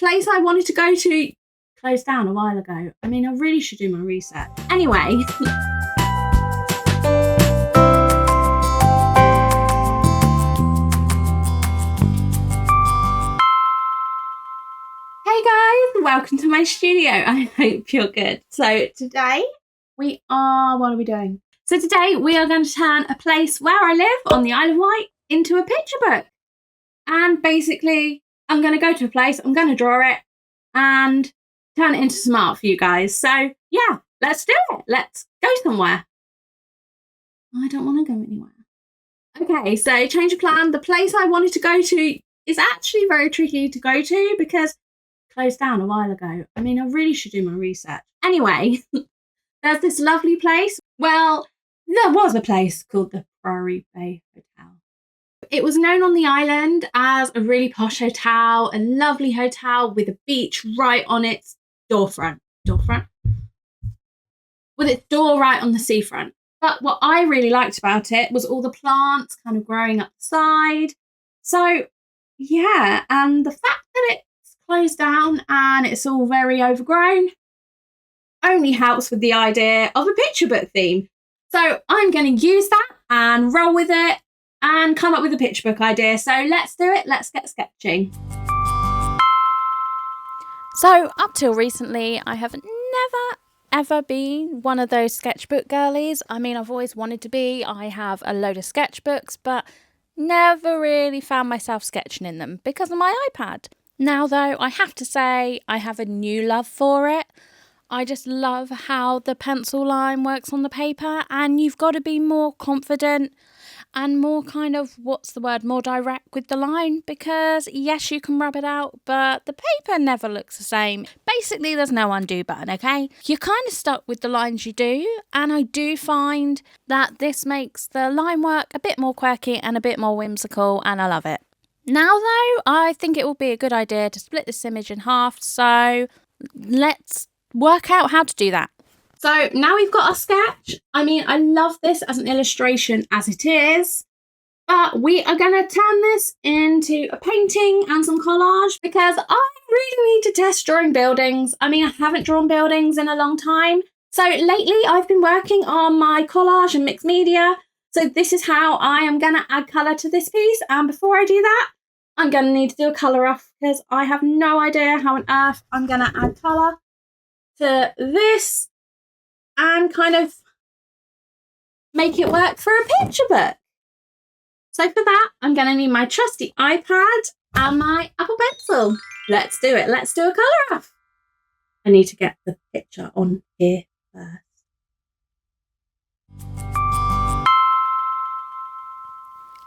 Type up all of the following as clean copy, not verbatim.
place I wanted to go to closed down a while ago. I mean, I really should do my research. Anyway. Hey guys, welcome to my studio. I hope you're good. So today what are we doing? So today we are going to turn a place where I live on the Isle of Wight into a picture book. And basically, I'm going to go to a place, I'm going to draw it and turn it into some art for you guys. So yeah, let's do it. Let's go somewhere. I don't want to go anywhere. Okay, so change of plan. The place I wanted to go to is actually very tricky to go to because it closed down a while ago. I mean, I really should do my research. Anyway, there's this lovely place. Well, there was a place called the Priory Bay Hotel. It was known on the island as a really posh hotel, a lovely hotel with a beach right on its doorfront. With its door right on the seafront. But what I really liked about it was all the plants kind of growing up the side. So, yeah, and the fact that it's closed down and it's all very overgrown only helps with the idea of a picture book theme. So I'm going to use that and roll with it and come up with a picture book idea. So let's do it. Let's get sketching. So up till recently, I have never ever been one of those sketchbook girlies. I mean, I've always wanted to be. I have a load of sketchbooks, but never really found myself sketching in them because of my iPad. Now, though, I have to say I have a new love for it. I just love how the pencil line works on the paper, and you've got to be more confident and more kind of, more direct with the line, because yes, you can rub it out, but the paper never looks the same. Basically, there's no undo button, okay? You're kind of stuck with the lines you do, and I do find that this makes the line work a bit more quirky and a bit more whimsical, and I love it. Now, though, I think it will be a good idea to split this image in half, so let's work out how to do that. So now we've got our sketch. I mean, I love this as an illustration as it is, but we are going to turn this into a painting and some collage because I really need to test drawing buildings. I mean, I haven't drawn buildings in a long time. So lately I've been working on my collage and mixed media. So this is how I am going to add colour to this piece. And before I do that, I'm going to need to do a colour off because I have no idea how on earth I'm going to add colour to this and kind of make it work for a picture book. So for that, I'm going to need my trusty iPad and my Apple Pencil. Let's do it. Let's do a colour off. I need to get the picture on here first.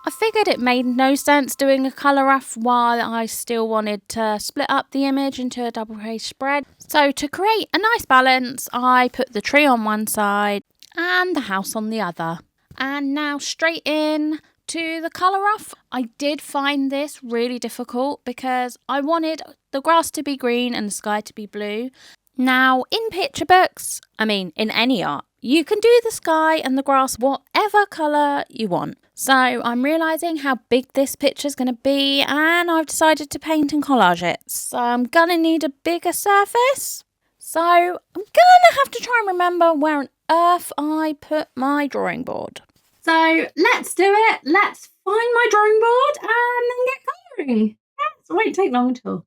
I figured it made no sense doing a colour off while I still wanted to split up the image into a double page spread. So to create a nice balance, I put the tree on one side and the house on the other. And now straight in to the colour off. I did find this really difficult because I wanted the grass to be green and the sky to be blue. Now, in picture books, in any art, you can do the sky and the grass whatever colour you want. So I'm realising how big this picture's going to be, and I've decided to paint and collage it. So I'm going to need a bigger surface. So I'm going to have to try and remember where on earth I put my drawing board. So let's do it. Let's find my drawing board and then get colouring. Yes, it won't take long at all.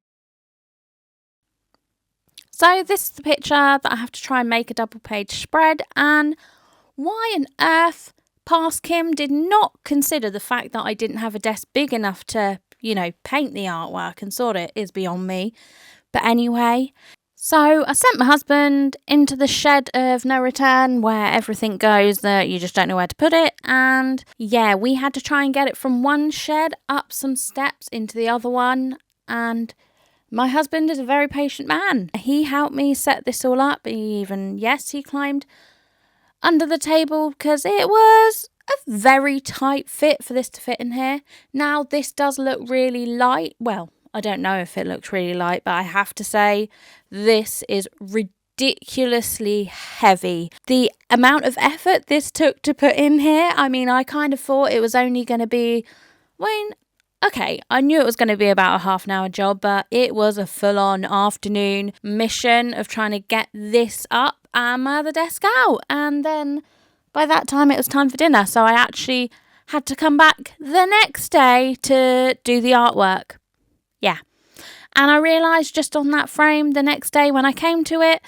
So this is the picture that I have to try and make a double page spread, and why on earth Past Kim did not consider the fact that I didn't have a desk big enough to, paint the artwork and sort it is beyond me. But anyway, so I sent my husband into the shed of no return where everything goes that you just don't know where to put it, and yeah, we had to try and get it from one shed up some steps into the other one, and my husband is a very patient man. He helped me set this all up. He climbed under the table because it was a very tight fit for this to fit in here. Now, this does look really light. Well, I don't know if it looks really light, but I have to say this is ridiculously heavy. The amount of effort this took to put in here, I kind of thought it was only going to be, Okay, I knew it was going to be about a half an hour job, but it was a full-on afternoon mission of trying to get this up and my other desk out. And then by that time it was time for dinner, so I actually had to come back the next day to do the artwork. Yeah. And I realised just on that frame the next day when I came to it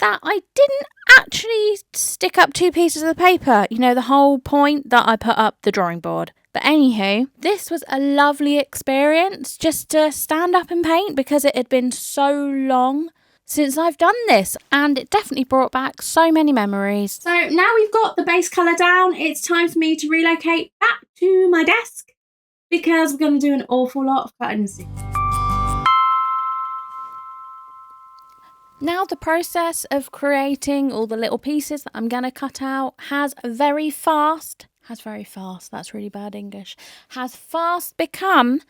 that I didn't actually stick up 2 pieces of the paper. You know, the whole point that I put up the drawing board. But anywho, this was a lovely experience just to stand up and paint because it had been so long since I've done this, and it definitely brought back so many memories. So now we've got the base colour down, it's time for me to relocate back to my desk because we're going to do an awful lot of cutting and sticking. Now the process of creating all the little pieces that I'm going to cut out has very fast, that's really bad English, has fast become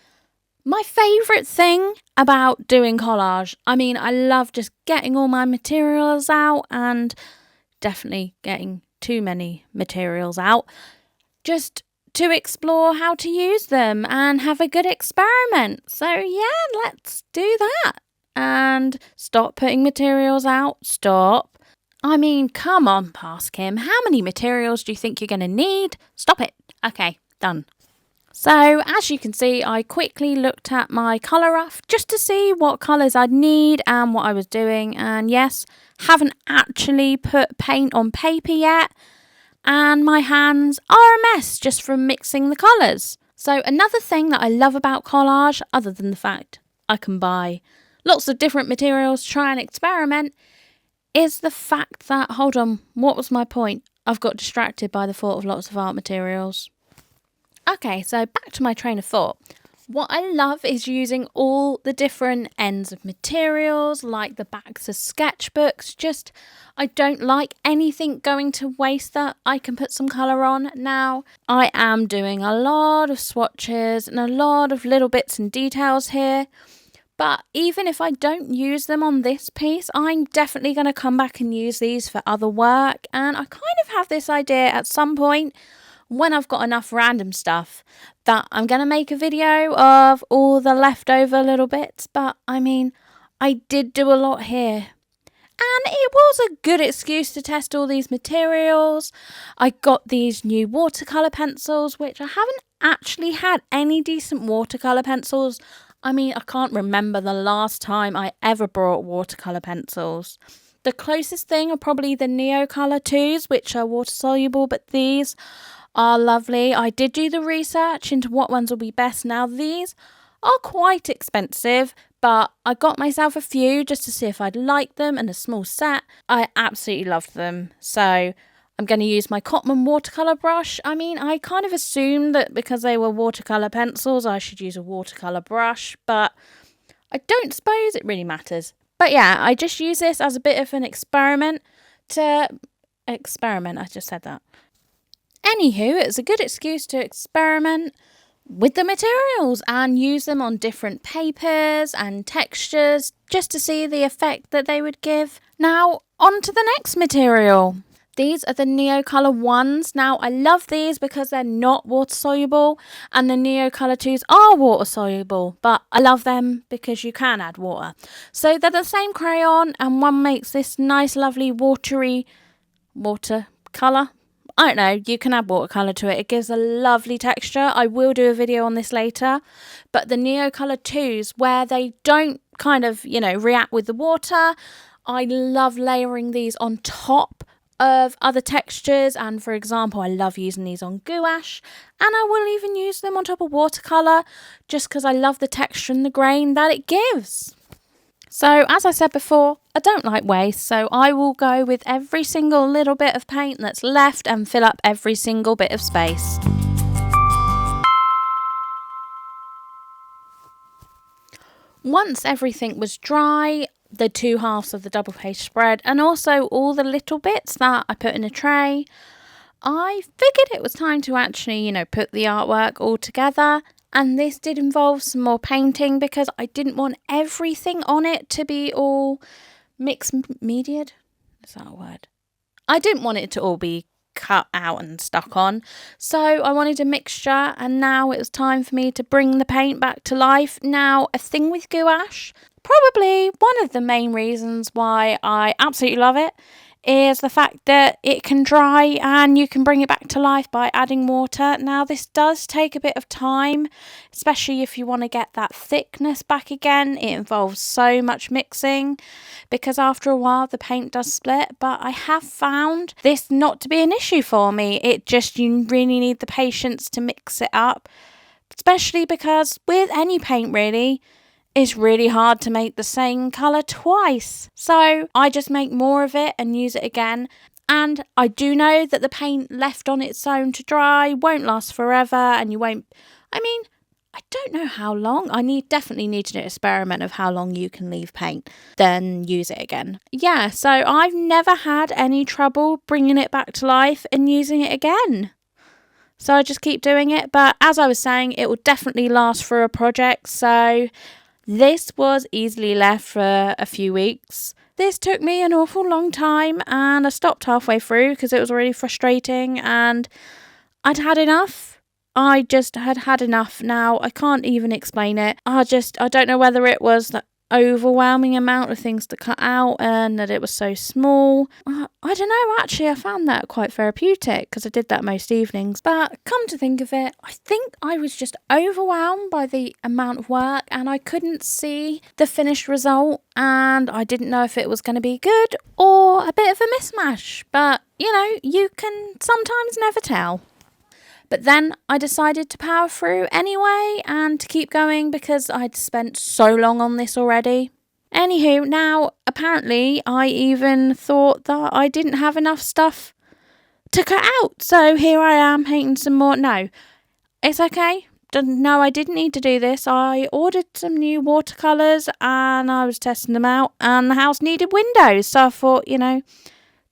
my favourite thing about doing collage. I mean, I love just getting all my materials out and definitely getting too many materials out just to explore how to use them and have a good experiment. So yeah, let's do that. And stop putting materials out. Stop. I mean, come on, Past Kim. How many materials do you think you're going to need? Stop it. Okay, done. So, as you can see, I quickly looked at my colour rough just to see what colours I'd need and what I was doing. And yes, haven't actually put paint on paper yet. And my hands are a mess just from mixing the colours. So, another thing that I love about collage, other than the fact I can buy lots of different materials to try and experiment, is the fact that, hold on, what was my point? I've got distracted by the thought of lots of art materials. Okay, so back to my train of thought. What I love is using all the different ends of materials, like the backs of sketchbooks. I don't like anything going to waste that I can put some colour on. Now, I am doing a lot of swatches and a lot of little bits and details here. But even if I don't use them on this piece, I'm definitely going to come back and use these for other work. And I kind of have this idea at some point, when I've got enough random stuff, that I'm going to make a video of all the leftover little bits. But I mean, I did do a lot here. And it was a good excuse to test all these materials. I got these new watercolour pencils, which I haven't actually had any decent watercolour pencils. I mean, I can't remember the last time I ever brought watercolour pencils. The closest thing are probably the Neocolor 2s, which are water soluble, but these are lovely. I did do the research into what ones will be best. Now, these are quite expensive, but I got myself a few just to see if I'd like them, and a small set. I absolutely loved them. So I'm going to use my Cotman watercolour brush. I mean, I kind of assumed that because they were watercolour pencils, I should use a watercolour brush, but I don't suppose it really matters. But yeah, I just use this as a bit of an experiment I just said that. Anywho, it's a good excuse to experiment with the materials and use them on different papers and textures just to see the effect that they would give. Now, on to the next material. These are the Neocolor 1s. Now, I love these because they're not water soluble, and the Neocolor 2s are water soluble, but I love them because you can add water. So they're the same crayon, and one makes this nice, lovely watery watercolour. I don't know, you can add watercolour to it. It gives a lovely texture. I will do a video on this later. But the Neocolor 2s, where they don't kind of, react with the water, I love layering these on top of other textures. And for example, I love using these on gouache, and I will even use them on top of watercolour just because I love the texture and the grain that it gives. So as I said before, I don't like waste, so I will go with every single little bit of paint that's left and fill up every single bit of space. Once everything was dry, the 2 halves of the double page spread, and also all the little bits that I put in a tray, I figured it was time to actually, put the artwork all together. And this did involve some more painting because I didn't want everything on it to be all mixed mediaed. Is that a word? I didn't want it to all be cut out and stuck on. So I wanted a mixture, and now it was time for me to bring the paint back to life. Now, a thing with gouache, probably one of the main reasons why I absolutely love it, is the fact that it can dry and you can bring it back to life by adding water. Now, this does take a bit of time, especially if you want to get that thickness back again. It involves so much mixing because after a while the paint does split, but I have found this not to be an issue for me. You really need the patience to mix it up, especially because with any paint really, it's really hard to make the same colour twice. So I just make more of it and use it again. And I do know that the paint left on its own to dry won't last forever, and I don't know how long. Definitely need to do an experiment of how long you can leave paint, then use it again. Yeah, so I've never had any trouble bringing it back to life and using it again. So I just keep doing it. But as I was saying, it will definitely last for a project. So this was easily left for a few weeks. This took me an awful long time, and I stopped halfway through because it was really frustrating and I'd had enough. I just had enough now. I can't even explain it. I don't know whether it was the overwhelming amount of things to cut out and that it was so small. I don't know, actually I found that quite therapeutic because I did that most evenings. But come to think of it, I think I was just overwhelmed by the amount of work and I couldn't see the finished result, and I didn't know if it was going to be good or a bit of a mismatch. But you can sometimes never tell. But then I decided to power through anyway and to keep going because I'd spent so long on this already. Anywho, now apparently I even thought that I didn't have enough stuff to cut out. So here I am painting some more. No, it's okay. No, I didn't need to do this. I ordered some new watercolours and I was testing them out, and the house needed windows. So I thought,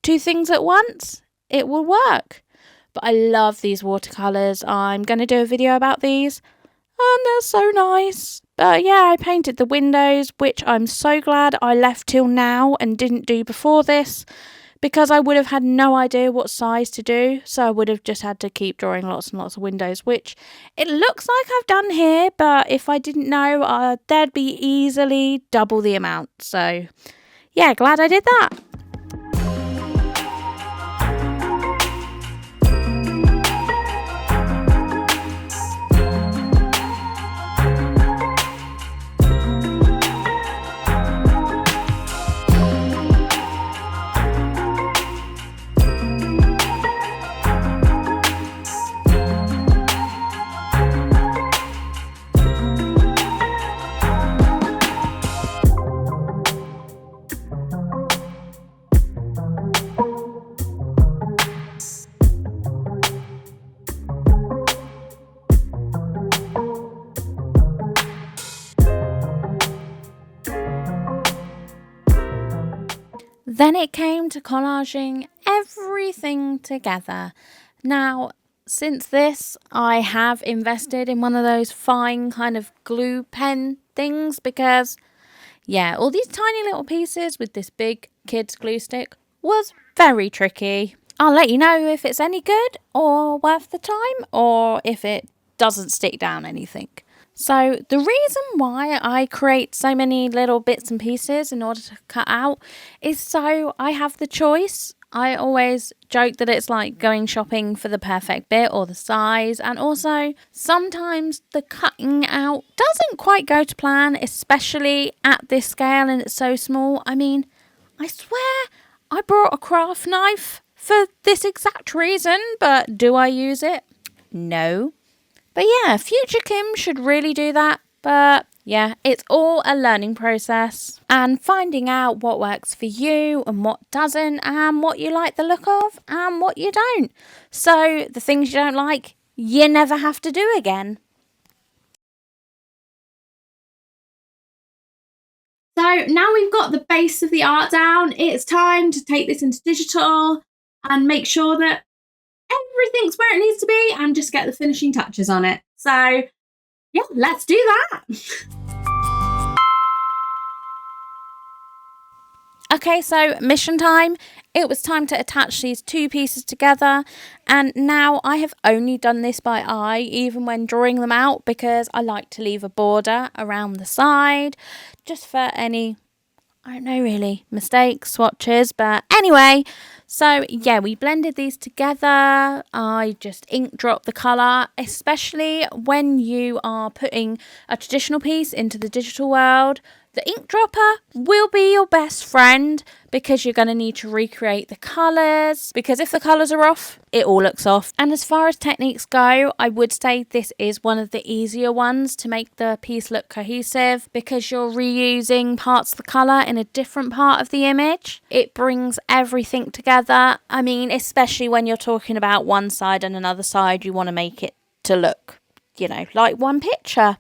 two things at once, it will work. But I love these watercolours. I'm going to do a video about these, and they're so nice. But yeah, I painted the windows, which I'm so glad I left till now and didn't do before this, because I would have had no idea what size to do. So I would have just had to keep drawing lots and lots of windows, which it looks like I've done here. But if I didn't know, there'd be easily double the amount. So yeah, glad I did that. Then it came to collaging everything together. Now, since this, I have invested in one of those fine kind of glue pen things because, yeah, all these tiny little pieces with this big kid's glue stick was very tricky. I'll let you know if it's any good or worth the time, or if it doesn't stick down anything. So the reason why I create so many little bits and pieces in order to cut out is so I have the choice. I always joke that it's like going shopping for the perfect bit or the size, and also sometimes the cutting out doesn't quite go to plan, especially at this scale and it's so small. I swear I brought a craft knife for this exact reason, but do I use it? No. But yeah, future Kim should really do that. But yeah, it's all a learning process and finding out what works for you and what doesn't, and what you like the look of and what you don't. So the things you don't like, you never have to do again. So now we've got the base of the art down, it's time to take this into digital and make sure that everything's where it needs to be and just get the finishing touches on it. So yeah, let's do that. Okay, so mission time. It was time to attach these two pieces together, and now I have only done this by eye, even when drawing them out, because I like to leave a border around the side, just for any, I don't know really, mistakes, swatches, but anyway. So yeah, we blended these together. I just ink dropped the colour, especially when you are putting a traditional piece into the digital world. The ink dropper will be your best friend because you're going to need to recreate the colours, because if the colours are off, it all looks off. And as far as techniques go, I would say this is one of the easier ones to make the piece look cohesive, because you're reusing parts of the colour in a different part of the image. It brings everything together. I mean, especially when you're talking about one side and another side, you want to make it to look, you know, like one picture.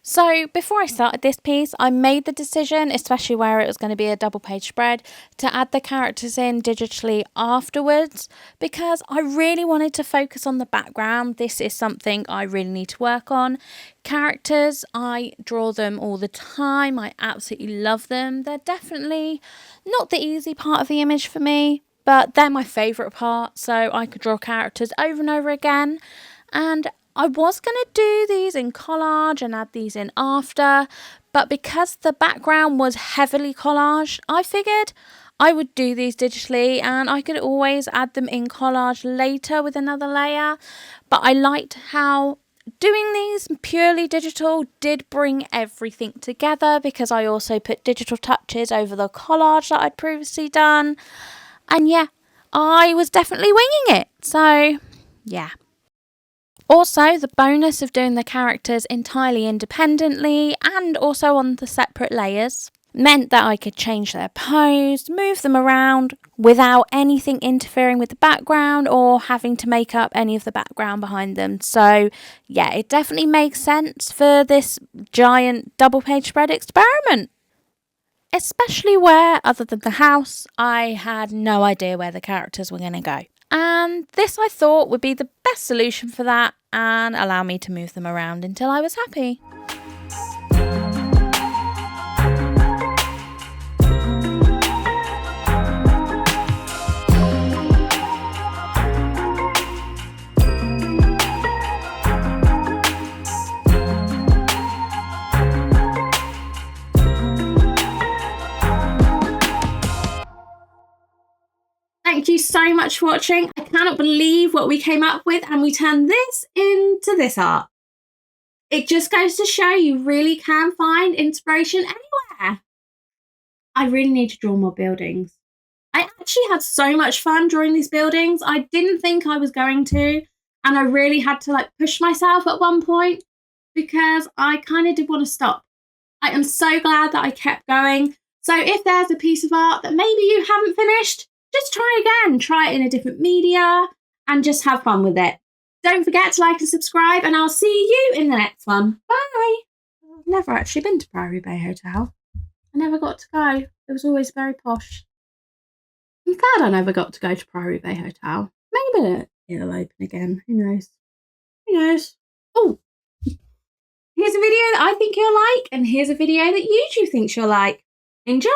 So before I started this piece, I made the decision, especially where it was going to be a double page spread, to add the characters in digitally afterwards, because I really wanted to focus on the background. This is something I really need to work on. Characters, I draw them all the time. I absolutely love them. They're definitely not the easy part of the image for me, but they're my favourite part. So I could draw characters over and over again. And I was going to do these in collage and add these in after, but because the background was heavily collage, I figured I would do these digitally and I could always add them in collage later with another layer. But I liked how doing these purely digital did bring everything together, because I also put digital touches over the collage that I'd previously done. And yeah, I was definitely winging it. So yeah. Also, the bonus of doing the characters entirely independently and also on the separate layers meant that I could change their pose, move them around without anything interfering with the background or having to make up any of the background behind them. So yeah, it definitely makes sense for this giant double page spread experiment. Especially where, other than the house, I had no idea where the characters were going to go. And this I thought would be the best solution for that and allow me to move them around until I was happy. Thank you so much for watching. I cannot believe what we came up with, and we turned this into this art. It just goes to show you really can find inspiration anywhere. I really need to draw more buildings. I actually had so much fun drawing these buildings. I didn't think I was going to, and I really had to push myself at one point because I kind of did want to stop. I am so glad that I kept going. So if there's a piece of art that maybe you haven't finished, just try again. Try it in a different media and just have fun with it. Don't forget to like and subscribe, and I'll see you in the next one. Bye. I've never actually been to Priory Bay Hotel. I never got to go. It was always very posh. I'm glad I never got to go to Priory Bay Hotel. Maybe it'll open again. Who knows? Who knows? Oh, here's a video that I think you'll like, and here's a video that you two think you'll like. Enjoy!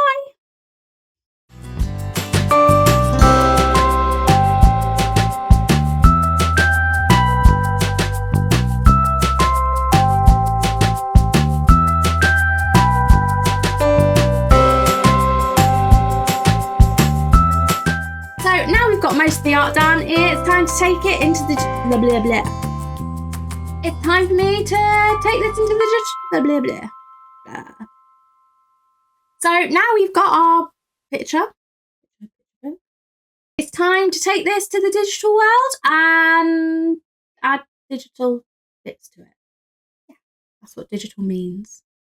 So now we've got most of the art done, it's time to take it into the blah blah blah. It's time for me to take this into the blah blah blah. Blah. So now we've got our picture. It's time to take this to the digital world and add digital bits to it. Yeah, that's what digital means.